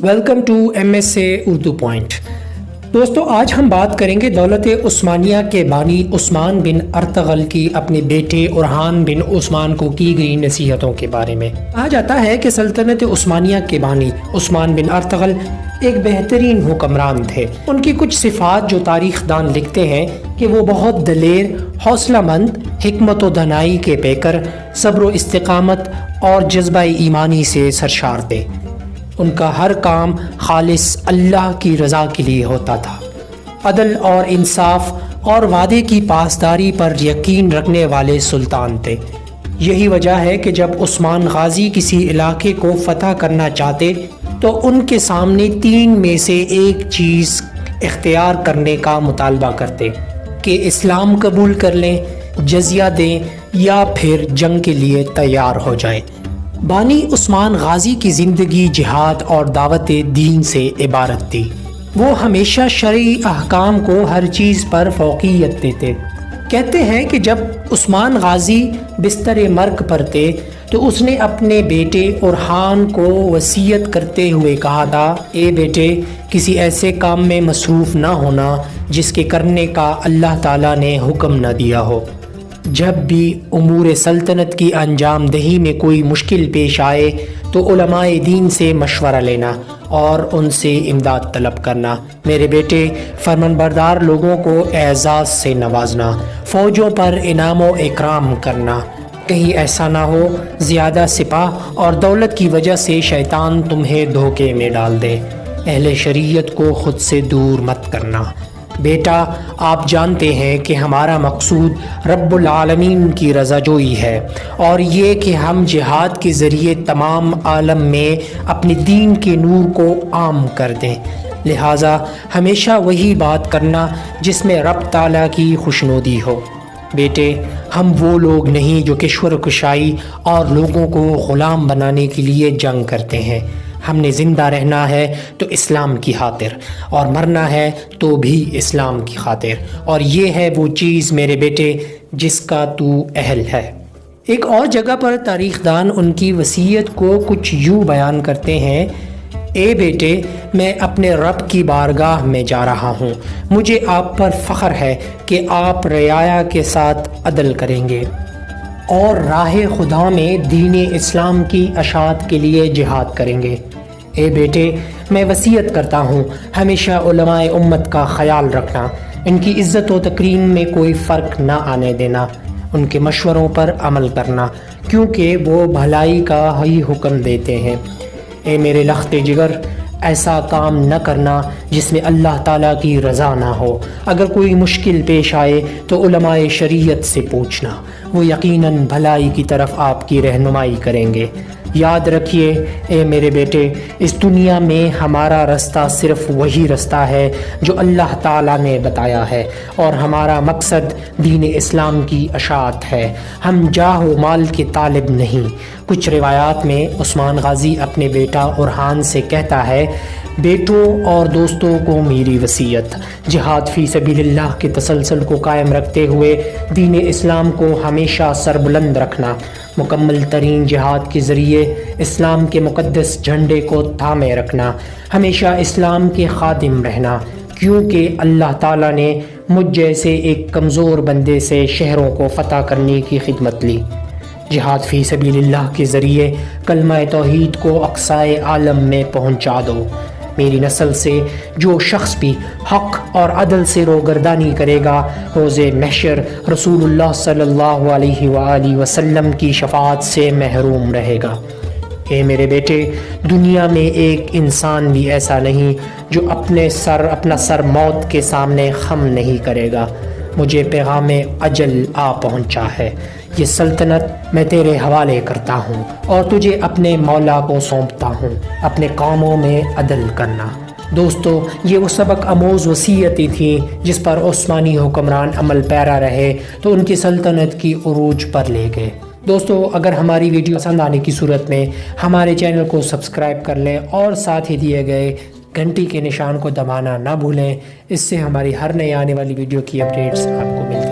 Welcome to MSA Urdu Point. دوستو، آج ہم بات کریں گے دولت عثمانیہ کے بانی عثمان بن ارطغرل کی اپنے بیٹے اورحان بن عثمان کو کی گئی نصیحتوں کے بارے میں۔ کہا جاتا ہے کہ سلطنت عثمانیہ کے بانی عثمان بن ارطغرل ایک بہترین حکمران تھے۔ ان کی کچھ صفات جو تاریخ دان لکھتے ہیں کہ وہ بہت دلیر، حوصلہ مند، حکمت و دانائی کے پیکر، صبر و استقامت اور جذبہ ایمانی سے سرشار تھے۔ ان کا ہر کام خالص اللہ کی رضا کے لیے ہوتا تھا۔ عدل اور انصاف اور وعدے کی پاسداری پر یقین رکھنے والے سلطان تھے۔ یہی وجہ ہے کہ جب عثمان غازی کسی علاقے کو فتح کرنا چاہتے تو ان کے سامنے تین میں سے ایک چیز اختیار کرنے کا مطالبہ کرتے کہ اسلام قبول کر لیں، جزیہ دیں یا پھر جنگ کے لیے تیار ہو جائیں۔ بانی عثمان غازی کی زندگی جہاد اور دعوت دین سے عبارت تھی۔ وہ ہمیشہ شرعی احکام کو ہر چیز پر فوقیت دیتے۔ کہتے ہیں کہ جب عثمان غازی بستر مرگ پر تھے تو اس نے اپنے بیٹے اورحان کو وصیت کرتے ہوئے کہا تھا، اے بیٹے، کسی ایسے کام میں مصروف نہ ہونا جس کے کرنے کا اللہ تعالیٰ نے حکم نہ دیا ہو۔ جب بھی امور سلطنت کی انجام دہی میں کوئی مشکل پیش آئے تو علماء دین سے مشورہ لینا اور ان سے امداد طلب کرنا۔ میرے بیٹے، فرمانبردار لوگوں کو اعزاز سے نوازنا، فوجوں پر انعام و اکرام کرنا۔ کہیں ایسا نہ ہو زیادہ سپاہ اور دولت کی وجہ سے شیطان تمہیں دھوکے میں ڈال دے۔ اہل شریعت کو خود سے دور مت کرنا۔ بیٹا، آپ جانتے ہیں کہ ہمارا مقصود رب العالمین کی رضا جوئی ہے اور یہ کہ ہم جہاد کے ذریعے تمام عالم میں اپنے دین کے نور کو عام کر دیں۔ لہٰذا ہمیشہ وہی بات کرنا جس میں رب تعالیٰ کی خوشنودی ہو۔ بیٹے، ہم وہ لوگ نہیں جو کشور کشائی اور لوگوں کو غلام بنانے کے لیے جنگ کرتے ہیں۔ ہم نے زندہ رہنا ہے تو اسلام کی خاطر اور مرنا ہے تو بھی اسلام کی خاطر، اور یہ ہے وہ چیز میرے بیٹے جس کا تو اہل ہے۔ ایک اور جگہ پر تاریخ دان ان کی وصیت کو کچھ یوں بیان کرتے ہیں، اے بیٹے، میں اپنے رب کی بارگاہ میں جا رہا ہوں۔ مجھے آپ پر فخر ہے کہ آپ رعایا کے ساتھ عدل کریں گے اور راہ خدا میں دین اسلام کی اشاعت کے لیے جہاد کریں گے۔ اے بیٹے، میں وصیت کرتا ہوں ہمیشہ علماء امت کا خیال رکھنا، ان کی عزت و تکریم میں کوئی فرق نہ آنے دینا، ان کے مشوروں پر عمل کرنا کیونکہ وہ بھلائی کا ہی حکم دیتے ہیں۔ اے میرے لخت جگر، ایسا کام نہ کرنا جس میں اللہ تعالیٰ کی رضا نہ ہو۔ اگر کوئی مشکل پیش آئے تو علماء شریعت سے پوچھنا، وہ یقیناً بھلائی کی طرف آپ کی رہنمائی کریں گے۔ یاد رکھیے اے میرے بیٹے، اس دنیا میں ہمارا رستہ صرف وہی رستہ ہے جو اللہ تعالیٰ نے بتایا ہے، اور ہمارا مقصد دین اسلام کی اشاعت ہے۔ ہم جاہ و مال کے طالب نہیں۔ کچھ روایات میں عثمان غازی اپنے بیٹا اورحان سے کہتا ہے، بیٹوں اور دوستوں کو میری وصیت، جہاد فی سبیل اللہ کے تسلسل کو قائم رکھتے ہوئے دین اسلام کو ہمیشہ سربلند رکھنا، مکمل ترین جہاد کے ذریعے اسلام کے مقدس جھنڈے کو تھامے رکھنا، ہمیشہ اسلام کے خادم رہنا، کیونکہ اللہ تعالیٰ نے مجھ جیسے ایک کمزور بندے سے شہروں کو فتح کرنے کی خدمت لی۔ جہاد فی سبیل اللہ کے ذریعے کلمہ توحید کو اقصائے عالم میں پہنچا دو۔ میری نسل سے جو شخص بھی حق اور عدل سے روگردانی کرے گا، روز محشر رسول اللہ صلی اللہ علیہ وآلہ وسلم کی شفاعت سے محروم رہے گا۔ اے میرے بیٹے، دنیا میں ایک انسان بھی ایسا نہیں جو اپنا سر موت کے سامنے خم نہیں کرے گا۔ مجھے پیغام اجل آ پہنچا ہے، یہ سلطنت میں تیرے حوالے کرتا ہوں اور تجھے اپنے مولا کو سونپتا ہوں، اپنے کاموں میں عدل کرنا۔ دوستو، یہ وہ سبق آموز وصیتیں تھیں جس پر عثمانی حکمران عمل پیرا رہے تو ان کی سلطنت کی عروج پر لے گئے۔ دوستو، اگر ہماری ویڈیو پسند آنے کی صورت میں ہمارے چینل کو سبسکرائب کر لیں اور ساتھ ہی دیے گئے گھنٹی کے نشان کو دبانا نہ بھولیں، اس سے ہماری ہر نئی آنے والی ویڈیو کی اپڈیٹس آپ کو ملتی ہیں۔